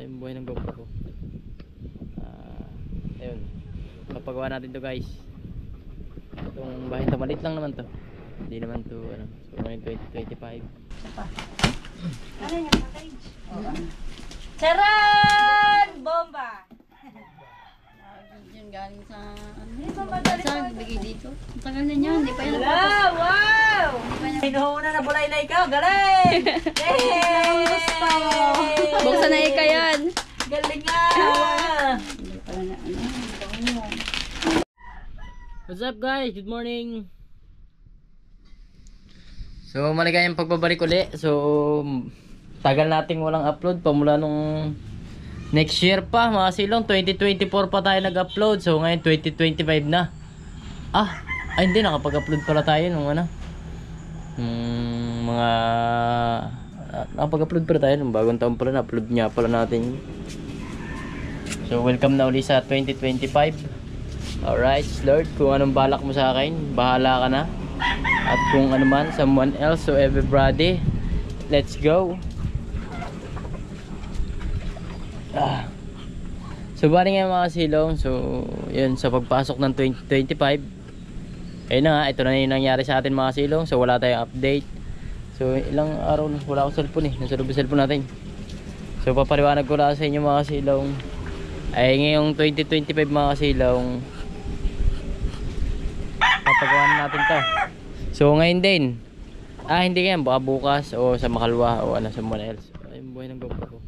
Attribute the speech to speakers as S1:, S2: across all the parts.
S1: yung buhay ng GoPro ko. Ayun, papagawa natin to guys. Itong bahay to, maliit lang naman to, hindi naman to ano. So ngayon 2025.
S2: Ano yung package? Charan! Bomba!
S3: Yun galing sa sa bigay dito. Ang tagal na niya, hindi pa yan.
S2: Wow! Pinuhuna na bulay-lay ka, galing! Yay!
S3: Buksan na ika yan.
S2: Galing nga!
S3: Hindi pa na ano.
S1: What's up guys? Good morning. So maligayang pagbabalik uli. So tagal nating walang upload pamula nung next year pa, mga silong 2024 pa tayo nag-upload. So ngayon 2025 na. Ay hindi, nakapag-upload pala tayo nung ano, mga nakapag-upload pala tayo nung bagong taon pala, na-upload nga pala natin. So welcome na uli sa 2025. Alright Lord, kung anong balak mo sa akin, bahala ka na. At kung ano man, someone else, so everybody, let's go. So bali nga mga silong, so yun, sa pagpasok ng 2025, ayun na nga, ito na yung nangyari sa atin mga silong. So wala tayong update. So ilang araw na wala akong cellphone nasa loob ng cellphone natin. So papaliwanag ko lang sa inyo mga silong, ay ngayong 2025 mga silong, papagawa na natin to. So ngayon din, hindi ngayon, baka bukas o sa Makalwa o ano, someone else. Ayun, buhay ng GoPro ko.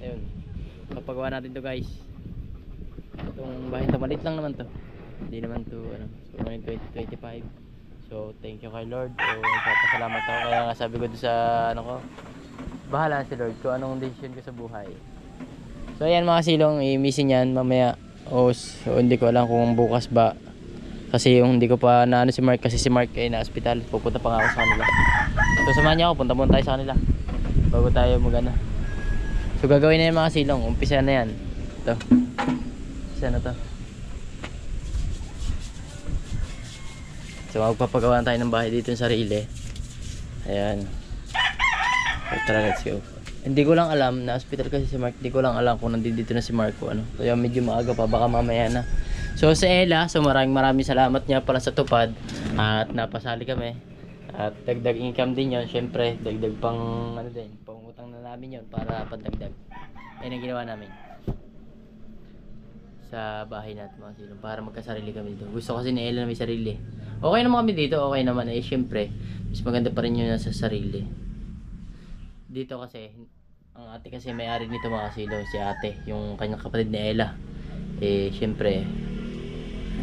S1: Ayun, papagawa natin to guys. Itong bahay to, maliit lang naman to, hindi naman to ano. So ngayon 2025. So thank you kay Lord. So nagpapasalamat ako, kaya nga sabi ko doon sa ano ko, bahala si Lord kung anong decision ko sa buhay. So ayan mga silong, i-missin yan mamaya. So hindi ko alam kung bukas ba, kasi yung hindi ko pa na ano si Mark, kasi si Mark ay na-hospital. Pupunta pa nga ako sa kanila. So samahan niyo ako, punta muna tayo sa kanila bago tayo magana. So gagawin na yung mga silong, umpisa na yan. Ito, umpisa na to. So magpapagawa tayo ng bahay dito sa sarili. Ayan. So tara, let's go. Hindi ko lang alam, na-hospital kasi si Mark. Hindi ko lang alam kung nandito na si Mark o ano. Kaya medyo maaga pa, baka mamaya na. So sa Ella, so maraming salamat niya pala sa tupad. At napasali kami. At dagdag income din yon. Siyempre, dagdag pang ano din, pangutang na namin yon para pandagdag. Ayun ang ginawa namin sa bahay natin mga silong, para magkasarili kami dito. Gusto kasi ni Ella na may sarili. Okay naman kami dito, okay naman. Siyempre, mas maganda pa rin yun nasa sarili. Dito kasi, ang ate kasi may-ari nito mga silong, si ate, yung kanyang kapatid ni Ella. Siyempre,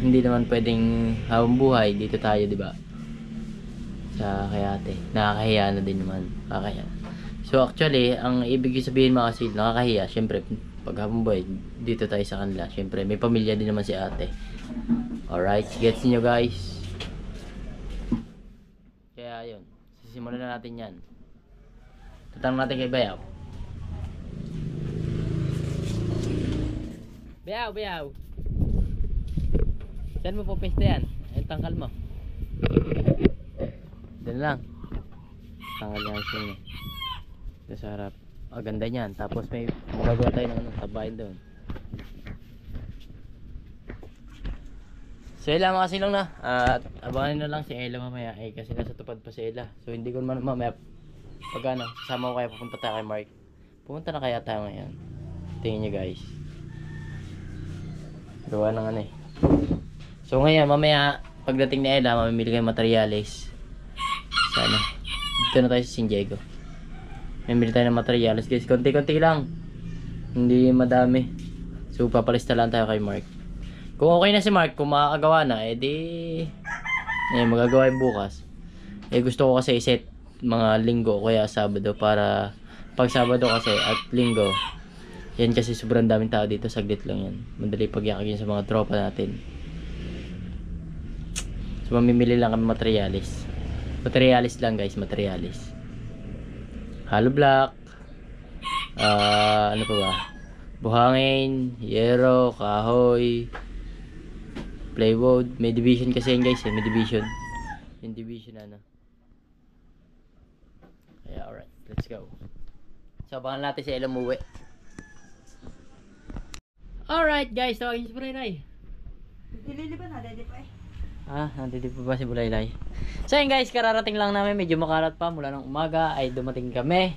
S1: hindi naman pwedeng habang buhay dito tayo, di ba? Sa kay ate, nakakahiya na din naman, nakakahiya. So actually, ang ibig sabihin mga silong, nakakahiya. Siyempre, pag habang buhay dito tayo sa kanila, siyempre may pamilya din naman si ate. Alright, gets niyo guys? Kaya yun, sisimulan na natin yan. Tatanong natin kay Bayaw. Bayaw. Saan mo po pesta yan? Ayun, tangkal mo. Doon lang. Tangkal yan siya niya. Doon sa harap. Ganda niyan. Tapos may magagawa tayo ng ano, tabayin doon. So Ella mga silong na. At abangan na lang si Ella mamaya. Kasi nasa tupad pa si Ella. So hindi ko naman mamaya pag ano, sasama ko kaya pupunta tayo kay Mark. Pupunta na kaya tayo ngayon. Tingin nyo guys. Gawa ng ano eh. So ngayon, mamaya, pagdating ni Ella, mamimili kayo materyales. Sana. Dito na tayo sa San Diego. Mamimili tayo ng materyales guys. Konti-konti lang. Hindi madami. So papalista lang tayo kay Mark. Kung okay na si Mark, kung makakagawa na, magagawa yung bukas. Gusto ko kasi i-set mga linggo kaya Sabado, para pag Sabado kasi at linggo yan, kasi sobrang daming tao dito, saglit lang yan, madali pagyakag yun sa mga tropa natin. So mamimili lang kami materialis lang guys, materialis, hollow block, ano pa ba, buhangin, yero, kahoy, plywood. May division kasi yan guys, may division, yung division ano. Yeah, alright, let's go. So, abangan natin si Ella umuwi. Alright guys, tawagin si Bulaylay.
S2: Dilili ba na? Dede pa eh.
S1: Nandito pa ba si Bulaylay? So yun guys, kararating lang namin. Medyo makalat pa. Mula ng umaga ay dumating kami.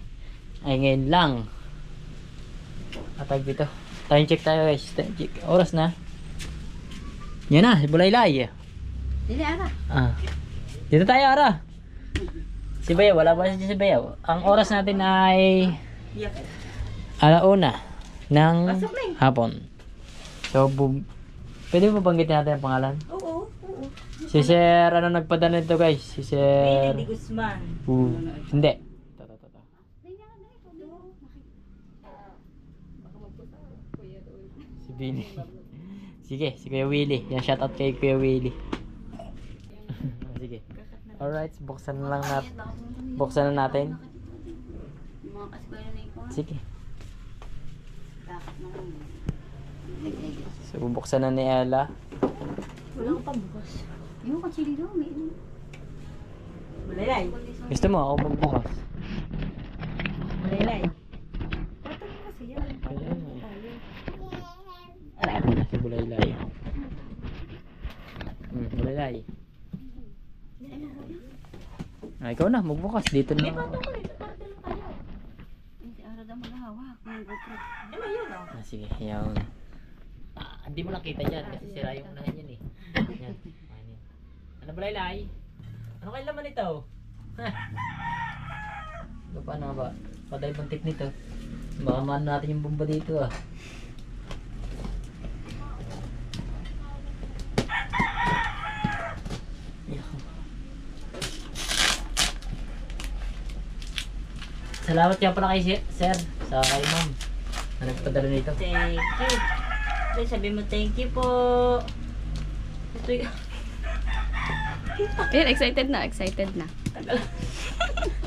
S1: Ay ngayon lang. Atag dito. Time check tayo guys. Time check. Oras na. Yan na, si Bulaylay.
S3: Dili, ara.
S1: Dito tayo, Ara. Si Bayaw, wala ba si Bayaw? Ang oras natin ay alauna ng hapon. So, pwede mo banggitin natin ang pangalan?
S2: Oo.
S1: Si Sir, ano nagpadala nito guys? Si Sir...
S2: Billy de Guzman.
S1: Hindi. Si Billy. Sige, si Kuya Willie. Yan, shoutout kay Kuya Willie. Sige. Alright, buksan na lang natin. Buksan na natin.
S3: Mga kaskwela na ikaw.
S1: Sige.
S3: Dapat naman.
S1: So, bubuksan na ni Ella.
S2: Wala ko pa bukas.
S3: Yung katsili daw, may
S2: Bulaylay.
S1: Gusto mo ako magbukas?
S2: Bulaylay. Ito mo kasi yan.
S1: Aray mo na si Bulaylay. Bulaylay. Ikaw na, magbukas. Dito na.
S3: Hindi, ara daw maghahawak. Ang GoPro.
S2: Yun o.
S1: Sige, yan. Hindi mo nakita dyan kasi sira yung unahan yan eh. Yan. Ano Bulaylay? Ano kayo laman ito? Paano nga ba? Paday bang tip nito? Baka maano natin yung bomba dito ah. Salamat kaya pala kay Sir, sa kay Ma'am na nagpadala nito.
S2: Thank you. Ay, sabi mo thank you po. Ito yung...
S3: Ayan, excited na, excited na.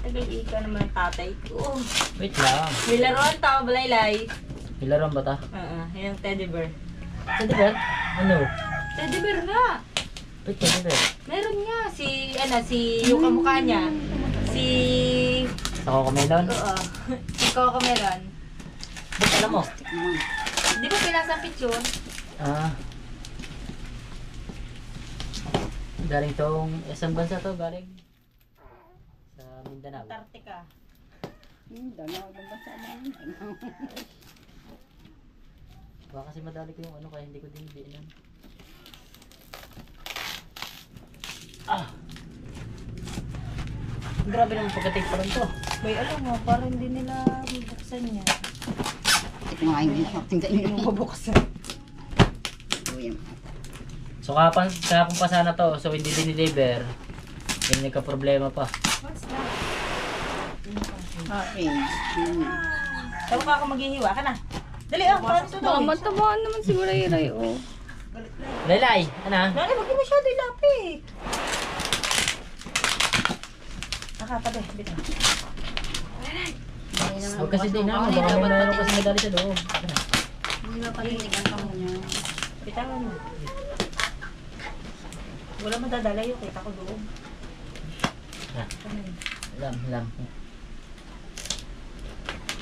S2: Tagal ikaw naman ang tatay ko.
S1: Wait lang.
S2: May laruan tao, Bulaylay.
S1: Ilaran ba ta?
S2: Yung teddy bear.
S1: Teddy bear? Ano?
S2: Teddy bear nga.
S1: Wait, teddy bear.
S2: Meron nga. Si yung kamukha niya. Si...
S1: Sa Coco Melon?
S2: Oo. Si Coco meron.
S1: Ba't alam mo?
S2: Di ba pinasa picture?
S1: Galing tong, isang bansa to, galing sa Mindanao.
S2: Antarctica.
S3: Dami ako bang basa namin.
S1: Baka kasi madali ko yung ano, kaya hindi ko din biinan. Grabe naman pagka-take pa rin to.
S2: May alam mo, parang hindi nila bubuksan niya.
S3: Ito nga yung shopping sa inyo.
S2: Bubuksan.
S1: So kahapon pa sana to, so hindi dinideliver. Yung nagka-problema pa.
S2: What's that?
S3: Okay.
S2: Tama ka ako maghihiwa ka na. Dali ah, parang ito daw.
S3: Matamaan naman si Ray, oh.
S1: Laylay, ano?
S2: Nani, wag mo masyado ilapit. Nakatabi, bito.
S1: Huwag kasi din naman, baka may mayroon kasi madali sa loob.
S3: Hindi ba patinig ang kamo niya?
S2: Bitawan mo. Wala madadala yung kita ko doon.
S1: Lam.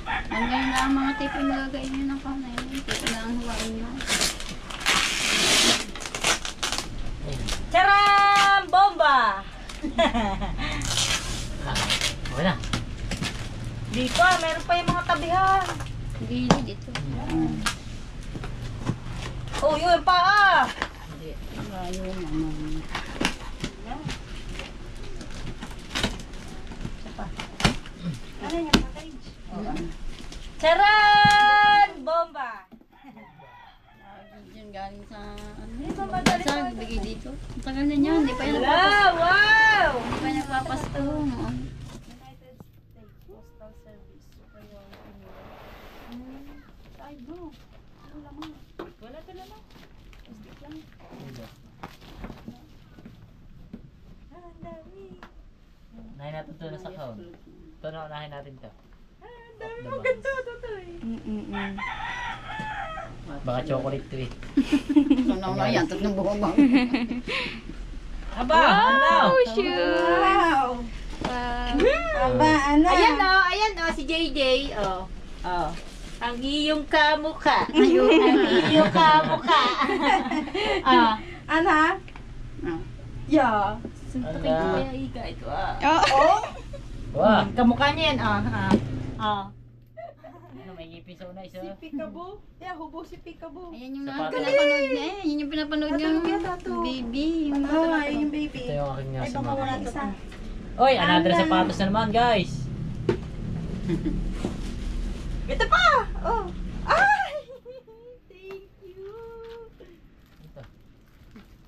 S3: Hanggang na ang mga tipo yung nagagain nyo ng kamay. Tipo na ang huwain nyo.
S2: Charam! Bomba!
S1: Okay na.
S2: Di pa, meron pa yung mga tabihan.
S3: Gili dito.
S2: Oh, yun pa ah!
S3: Ayaw naman.
S2: Ano yung package? Charan! Bomba!
S3: Diyan galing sa ano?
S2: ba madali
S3: Sa
S2: pa?
S3: bigay dito. Ang tagal na niyan. Hindi pa yan
S2: Wala!
S3: nagpapasto.
S2: Wow!
S3: Hindi pa yan nagpapasto.
S2: United States Postal Service. Ay, bro. Wala mo. Wala ka na lang. Plastic lang. Ang dami.
S1: Unahin natin ito na sa count. Ito na unahin natin to.
S2: Ang dami mo ganito, tutoy.
S1: Baka chocolate to eh.
S3: Ano na yan? Tatlong buhong ba?
S2: Aba, ano?
S3: Shoot!
S2: Wow!
S3: Wow!
S2: Aba, ano? Ayan o, si JJ. Oh. Oh. Ang iyong kamukha. Ang iyong kamukha. Ah.
S3: Ana? Yeah.
S2: Suntukin ko kaya ika ito ah.
S3: Oh.
S1: Wah!
S2: Kamukha niya yan ah.
S1: Ano, may ngipin sa una isa?
S3: Peekaboo. Yeah, hubo si Peekaboo.
S4: Ayan yung
S1: Sapatos.
S4: pinapanood niya eh. Yun yung pinapanood niya. Baby. Yung
S3: Yung baby.
S1: Ito yung aking nga
S2: Ay, baka wala to.
S1: Oy, another sapatos na naman, guys.
S3: Ito pa! Oh! Ay! Thank you!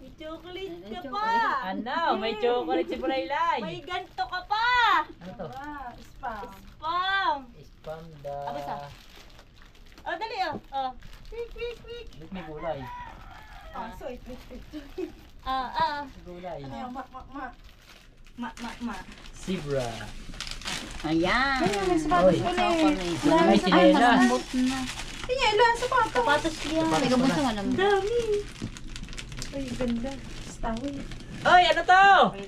S2: May chocolate ka
S4: Chocolate.
S2: pa.
S1: Ano, may chocolate si Bulaylay.
S2: May ganto ka pa.
S1: Ano to?
S3: Ah, spam.
S2: Pam.
S1: Spam da...
S2: Ano sa? Oh, dali oh. Oh. Quick, quick, quick.
S1: Ba't may gulay?
S3: Ah, so it.
S1: May gulay.
S3: Ano yung
S2: Ma.
S1: Zebra.
S4: Ayan.
S3: Ay, may sapatos
S1: Oy.
S3: ko na eh.
S1: May
S4: Ay,
S1: sinelas.
S4: malambot na.
S3: Tingnan, ilan sapatos?
S2: Sapatos yan.
S4: Teka, basta malambot.
S2: Dami.
S3: Ay, ganda. Stawi.
S1: Oy, ano to?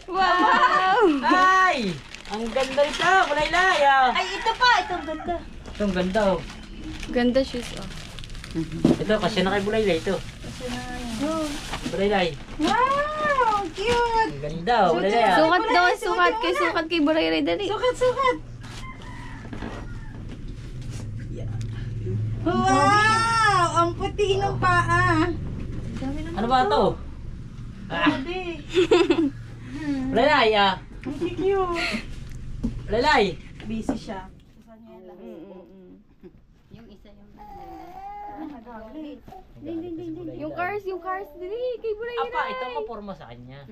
S3: Wow!
S1: Ay! Ang ganda nito, Bulaylay ah.
S2: Ay, ito pa. Ito ang ganda.
S1: Ito, ang ganda oh.
S3: Ganda shoes, oh.
S1: Ito, kasi na kay Bulaylay ito. Bulaylay.
S3: Wow! Cute!
S1: Ang ganda oh, Bulaylay ah.
S3: Sukat daw, sukat kay Buray dali. Sukat! Wow! Ang puti ng paa.
S1: Ano ba ito? Ah. Bulaylay ah.
S3: Ang cute.
S1: Bulaylay.
S3: Busy siya.
S4: Yung isa yung...
S1: Yung cars,
S3: dali, kay Buray.
S1: Apa, ito maporma sa kanya.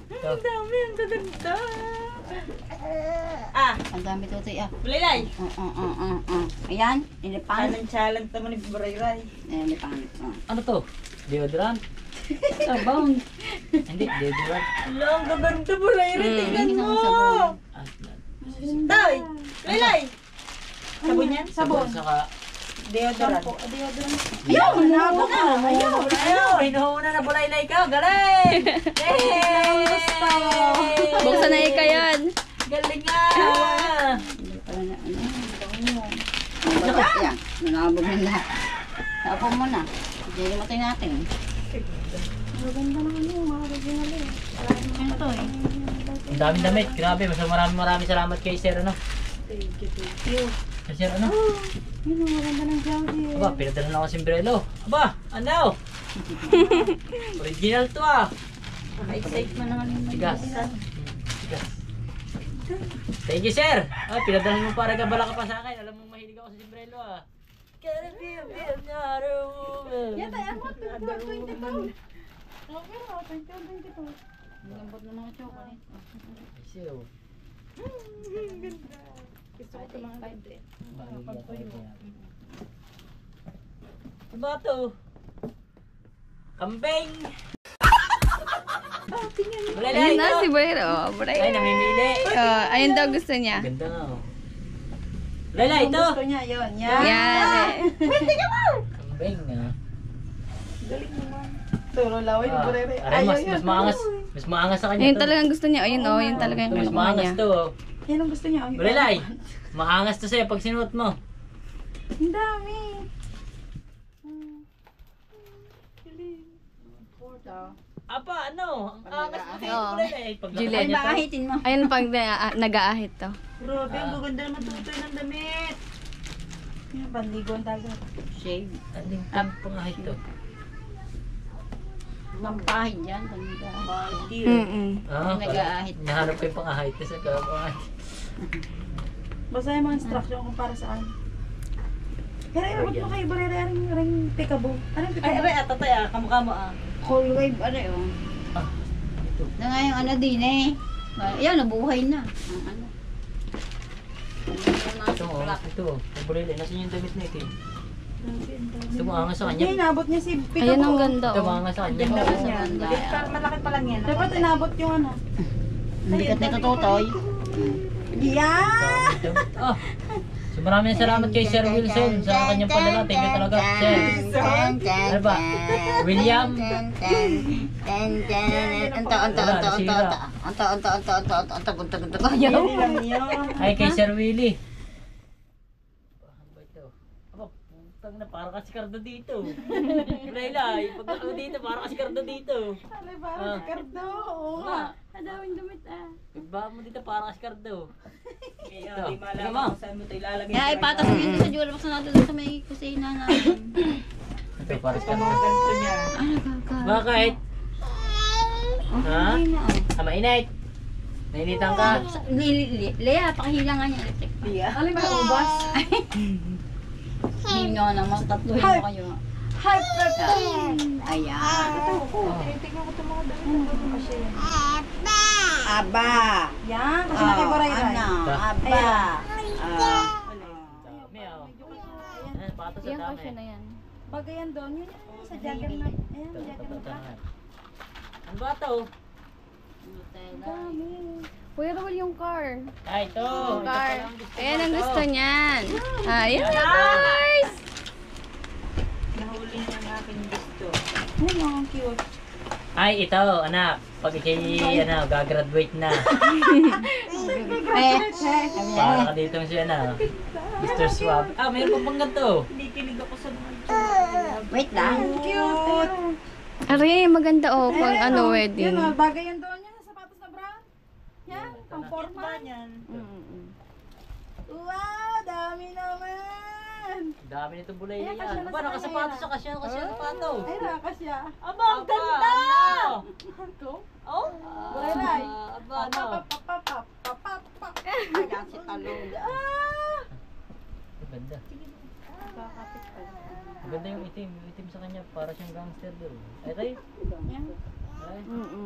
S1: Ito.
S3: Ang dami, ang gaganda.
S2: Ah,
S4: Ang dami tutoy ah.
S2: Bulilay.
S4: Ayan, ilipang.
S2: Challenge naman ni Burayray.
S4: Ayan, ilipang.
S1: Ano to? Deodorant?
S4: Sabon.
S1: Hindi, deodorant.
S2: Hello, ang gaganda Burayray. Tingnan
S4: Yung
S2: mo.
S4: isang sabon.
S1: Ah,
S2: Toy, Bulilay. Sabon yan?
S1: sabon. Saka...
S2: Deodorant.
S3: Ayaw, nabot na. Ayaw.
S1: Ayaw, hinuhuna na Bulaylay ka. Galing! Yay!
S3: Buksan na ika yan.
S1: Galing nga!
S4: Hindi pala na ano. Yan, nanabog na lahat. Tapo mo na. Hindi matay natin. Ano to eh?
S1: Ang daming damit. Grabe, mas maraming salamat kay Sir, ano? Kay Sir, ano? Aba, pinadala na ako si Umbrello. Aba, ano? Original to ah.
S2: Naka-excite mo naman yung
S1: Tigas. Tigas. Thank you, Sir. Ah, pinadala mo para gabala ka pa sa akin. Alam mo, mahilig ako sa Umbrello ah. Gotta be another woman.
S3: Yata, ako, 22. Okay na, 22.
S4: Ang lambot ng mga chocolate.
S1: Ay, siyo.
S3: Gusto ko ito mga libre.
S1: Ano ba ito? Kambing!
S3: Ayun na si Buray. Oh, Buray.
S1: Ay, namimili.
S3: Ayun daw gusto niya.
S1: Ganda nga oh. Lala, ito!
S3: Gusto niya, yun. Yan.
S1: Kambing ah.
S3: Turo laway ni Buray.
S1: Aray, mas maangas sa kanya
S3: Ayun
S1: to.
S3: talagang gusto niya. Ayun, oh. Yun talaga yung
S1: Mas
S3: kinukuha
S1: maangas
S3: niya.
S1: to oh.
S3: Yan ang gusto niya.
S1: Bulalay, maangas to sa'yo pag sinuot mo.
S3: Ang dami.
S1: Apa, ano? Ang angas mo
S4: nag-aahit.
S1: sa'yo, Bulalay. Pag
S3: Juliet.
S4: Ay,
S1: niya to.
S4: maahitin mo.
S3: Ayun pag nag-aahit to.
S2: Grabe, ang gaganda naman tutoy ng damit.
S3: Yan, panligo ang dagat.
S4: Shave.
S1: Aling pangahit to.
S4: Mampahid yan. Pag
S1: Ah,
S4: Nag-aahit.
S1: Nahanap ko yung pangahit sa pangahit.
S3: Basta yung mga instruction kung para saan. Kaya ibabot mo kay Buray ring peekaboo. Ano yung
S2: Ay,
S3: peekaboo?
S2: aray, tatay ah. Kamukha mo ah.
S4: Whole wave, ano yun?
S1: Ah, ito.
S4: Na nga yung ano din eh. Ayan, nabuhay na. Ang ano.
S1: Ito mo, ito. Ang Bulalay, nasan yung damit na ito? Ito maangas sa
S3: Hindi,
S1: kanya.
S3: inabot niya si peekaboo.
S5: Ayun ang ganda,
S1: Ito
S5: oh.
S1: maangas sa kanya.
S2: Ganda
S4: Oo,
S2: niya.
S4: ganda.
S2: Malaki pa lang yan.
S3: Dapat inabot yung ano.
S4: Ang bigat nito, Totoy.
S3: Yeah!
S1: Ah, so maraming salamat kay Sir Wilson sa kanyang padala. Thank you talaga, Sir. Ano ba? William? Ay, kay Sir Willie. Ito. Aba, putang na, parang kasi kardo dito. Laylay, pag ako dito, parang kasi kardo dito.
S3: Alay, parang si Cardo. Oo nga.
S4: Ang daming damit ah.
S1: Pagbahan mo dito, parang kasi kardo.
S2: Kaya
S1: Ito,
S2: di
S1: tingnan
S2: malaman
S1: mo.
S2: kung saan mo ito ilalagay.
S4: Kaya ipatas mo yun sa jewelry box natin sa may kusina natin.
S1: Ito, parang kasi
S2: Sa mga
S1: kardo.
S2: ganito niya.
S4: Ah, nagkaka.
S1: Bakit?
S4: Oh,
S1: Ha?
S4: okay na oh.
S1: Ah, mainit. Nainitan ka.
S4: Lea, pakihila nga niya electric.
S2: Iya.
S3: Alay, may ubas.
S4: Hinga naman sa tatlo mo kayo.
S3: Hyper.
S4: Ayan.
S3: Tinitignan ko itong mga damit. Kasi.
S4: Aba.
S3: Yan, kasi nakibaray-ray.
S4: Ano? Aba.
S1: Dami, oh. Ayan, pato sa
S5: Yan
S1: dami.
S5: kasi na yan.
S3: Bagay yan doon. Yun yan, sa juggernaut. Ayan,
S1: Ito, ito,
S3: juggernaut.
S1: ito. Ang ba ito?
S3: Dami.
S5: Kuya Raul yung car.
S1: Ah, ito.
S5: Yung
S1: Ito
S5: car.
S1: pala ang gusto
S5: Ayan
S1: ko.
S5: ang
S1: Ito.
S5: gusto niyan. Ayan na cars!
S2: Nahuli na ng aking gusto.
S3: Ayan, ang cute.
S1: Ay, ito, anak. Pag ikay, gagraduate na. Para ka dito si, Mr. Swab. Ah, mayroon pa bang ganito?
S2: Hindi kinig ako sa mga itsura.
S4: Wait lang.
S3: Cute.
S5: Aray, maganda oh, pang
S3: Eh,
S5: ano,
S3: oh,
S5: wedding.
S3: Yan, oh, bagay yan doon. Yan, sapatos na brown. Yan, pang forma.
S2: Ba niyan?
S3: Wow, dami naman.
S1: Dami nito bulay
S3: Ayan,
S1: yan.
S3: kasya na
S1: Aba,
S3: sa
S1: nakasapatos
S3: kanya.
S1: sa kasya sapato.
S3: Ay, nakakasya.
S2: Aba, ang ganda!
S3: Ito?
S2: Oh?
S3: Buray-ray.
S1: Aba, ano?
S3: Papapapapapapapap.
S4: Ayan si Talong.
S3: Ah!
S1: Ang ganda. Ang ganda yung itim. Yung itim sa kanya, para siyang gangster doon. Ay, tayo. Ay,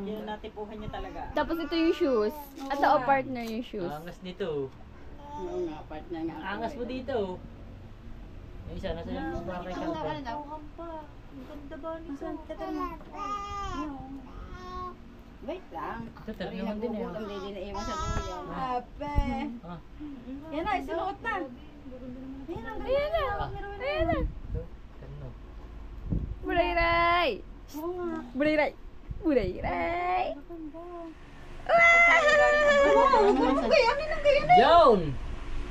S2: Yan, natipuhan niya talaga.
S5: Tapos ito yung shoes. At sa partner yung shoes.
S1: angas dito.
S4: Oo nga, partner nga.
S1: Angas mo dito. Yung isa, nasa yung bakay ka.
S2: Ang ganda ba nito?
S3: Saan? Teka lang.
S4: Wait lang.
S1: Ito, ternuhan din eh.
S4: Nagugutom din na iwan sa duyan.
S3: Ape.
S1: Ah,
S3: Yan na, isinuot na. Ayan ang ganda.
S5: Ayan na. Ayan na.
S1: ito, terno.
S5: Buray-ray!
S3: Oo nga.
S5: Buray-ray! Buray-ray!
S1: Joan!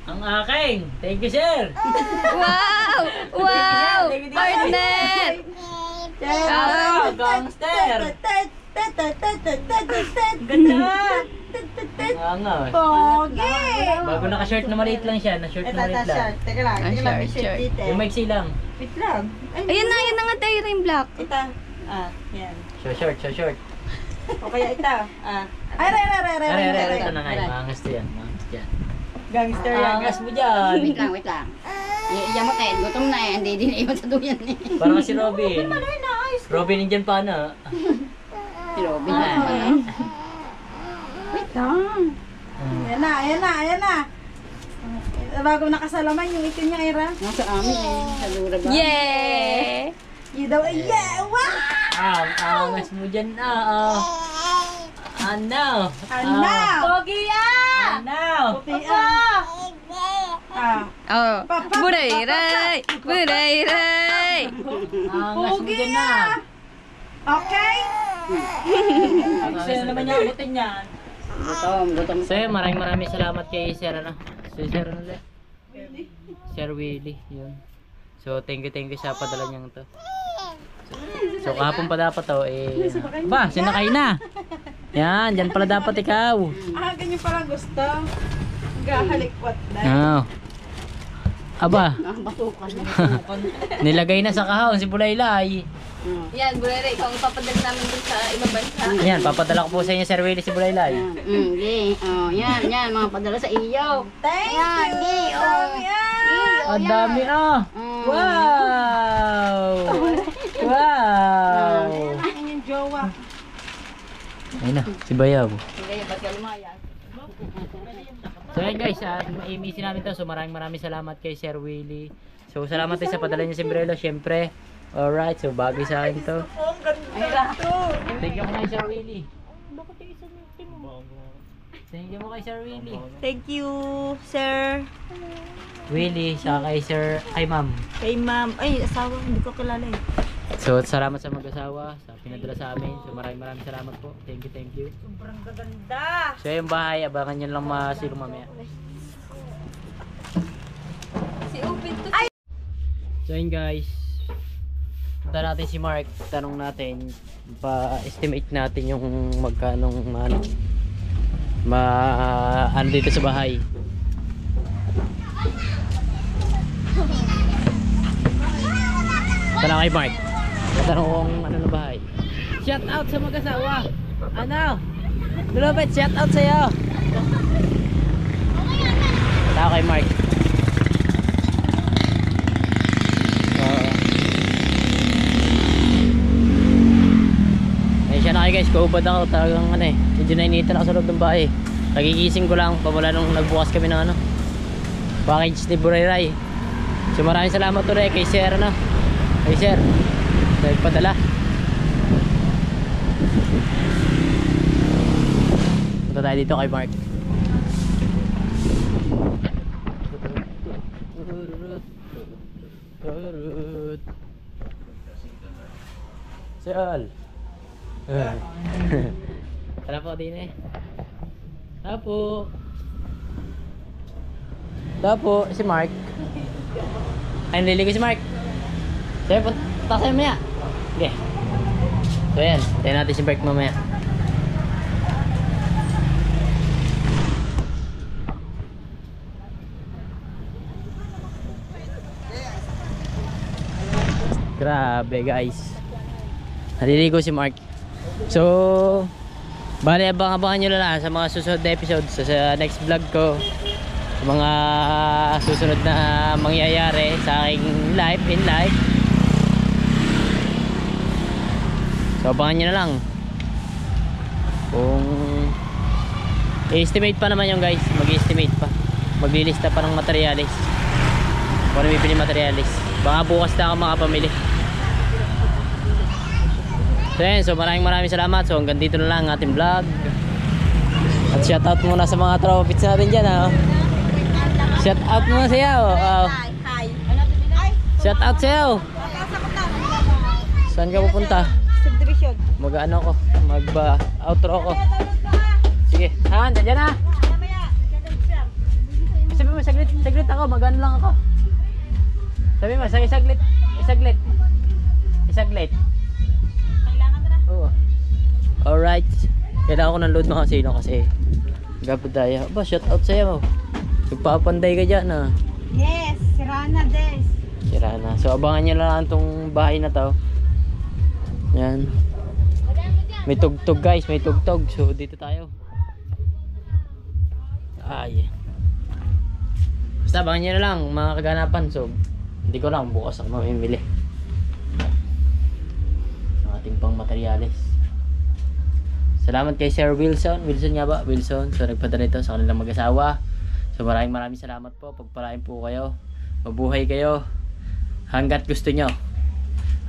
S1: Ang aking! Thank you, sir!
S5: Wow! Wow! Partner!
S1: Ah, gangster!
S2: Ganda!
S1: Nga.
S3: Pogi!
S1: Bago naka-shirt na maliit lang siya, na-shirt na maliit lang.
S2: Teka lang,
S5: Ah,
S2: teka lang, may
S5: short,
S2: shirt
S5: short.
S2: dito.
S1: Yung maiksi lang.
S2: Wait lang. Ay,
S5: Ayan na nga tayo rin black.
S2: ito. Ah, yan.
S1: So short.
S2: O kaya ito. Ah,
S3: Ay, re.
S1: Ito na nga, maangas to yan. Maangas yan.
S2: gangster yan.
S1: Maangas mo dyan.
S4: Wait lang. Iyan mo tayo, gutom na eh. Hindi din na iwan sa duyan eh.
S1: Parang si Robin. Robin nandiyan pa na.
S4: Si Robin na. Wait lang.
S3: Ayan na. Bago nakasalaman yung itim niya, Ira.
S4: Nasa amin eh. Sa lura ba?
S5: Yeah!
S3: Yun daw, yeah! Wow!
S1: Angas mo dyan na. Ano?
S3: Ano?
S2: Pogi ah!
S1: Ano?
S3: Puti ah. Ah.
S5: Oh, buray-ray! Buray-ray!
S1: Angas mo dyan na.
S3: Okay?
S2: Sino naman niya ulitin yan?
S4: Gutom.
S1: So yun, maraming salamat kay Sir Si Sir ulit. Sir Willie, yun. So thank you sa padala niyang to. So kahapon pa dapat to ba, sinakay na. Yan, dyan pala dapat ikaw.
S3: Ah, ganyan pala gusto. Gahalikwat na.
S1: Oh. Aba,
S4: Basukan.
S1: nilagay na sa kahon si Bulaylay.
S5: Yan, buray-ray. Ikaw ang papadala namin dun sa ibang bansa.
S1: Yan, papadala ko po sa inyo Sir Willie si Bulaylay.
S4: Hindi. Oh, yan. Mga padala sa iyo.
S3: Thank
S4: Yan,
S3: you!
S4: di, oh.
S3: Dami ah!
S1: Ang dami ah. Wow! Wow!
S3: Ayan yung jowa.
S1: Ayun na, si Bayaw.
S4: Hindi, ba't ka lumayan?
S1: So yun guys, maimisin namin to. So maraming salamat kay Sir Willie. So salamat din sa padala niya si Brelo, syempre. Alright, so bagay sa akin to.
S2: Oh, ang ganda to.
S1: Thank you mo kay Sir Willie. Thank you mo kay Sir Willie.
S2: Thank you, sir.
S1: Willie, saka kay Sir, ay ma'am.
S2: Kay ma'am. Ay, asawa, hindi ko kilala eh.
S1: So salamat sa mag-asawa, sa pinadala sa amin. So maraming salamat po. Thank you.
S2: Sobrang gaganda.
S1: So yung bahay, abangan nyo lang masilong mamaya.
S5: Si Upin to.
S1: So yun guys, punta natin si Mark, tanong natin, pa-estimate natin yung magkanong ano dito sa bahay. Tanong kay Mark, tanong kung ano na bahay. Shout out sa mag-asawa. Ano? Lulupit, shout out sa'yo. Tanong kay Mark. Siya na kayo guys, kaubad ako talagang ano eh, medyo nainitan ako sa loob ng bahay. Nagigising ko lang pamula nung nagbukas kami ng package ni Burayray. So maraming salamat ulit kay Sir kay Sir nagpadala. Punta tayo dito kay Mark. Sir tara po din eh. Tapo si Mark. Ay nililigo si Mark. Sige po, tayo mamaya. Okay. So yan, tayo natin si Mark mamaya. Grabe guys, naliligo si Mark. So bali abang-abangan nyo na lang sa mga susunod na episodes sa next vlog ko, sa mga susunod na mangyayari sa aking life in life. So abangan nyo na lang. Kung i-estimate pa naman yung guys, mag-estimate pa, maglilista pa ng materialis kung ano bibili materialis. Baka bukas na ako makapamili. So yun, so maraming salamat. So hanggang dito na lang ang ating vlog. At shoutout muna sa mga tropits natin dyan Shoutout muna sa'yo
S2: Hi.
S1: Shoutout sa'yo. Saan ka pupunta?
S2: Subdivision.
S1: Mag-ano ko, outro ko. Sige, Han, dyan na. Sabi mo, saglit ako, mag-ano lang ako. Sabi mo, isaglit. Oo. Alright. Kailangan ko ng load mga sino kasi gabod tayo. Aba, shout out sa'yo. Magpapanday ka dyan
S2: Yes, Sirana Des.
S1: Sirana. So abangan nyo lang itong bahay na to. Yan. May tugtog guys, may tugtog. So dito tayo. Ay. Basta abangan nyo na lang mga kaganapan. So hindi ko lang bukas ako mamimili ng ating pang materyales. Salamat kay Sir Wilson nga ba? Wilson. So nagpadala ito sa kanilang mag-asawa. So maraming salamat po. Pagpalain po kayo, mabuhay kayo hanggat gusto nyo.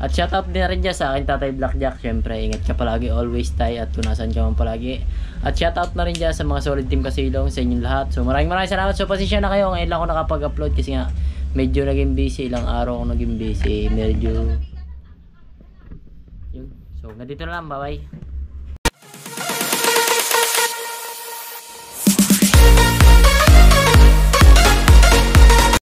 S1: At shoutout din na rin dyan sa akin Tatay Blackjack. Syempre ingat ka palagi, always tay, at tunasan ka man palagi. At shoutout na rin dyan sa mga solid team Kasilong, sa inyong lahat. So maraming salamat. So pasensya na kayo, ngayon lang ako nakapag-upload kasi nga medyo naging busy, ilang araw ako naging busy, medyo yun. So, ganito na lang, bye bye.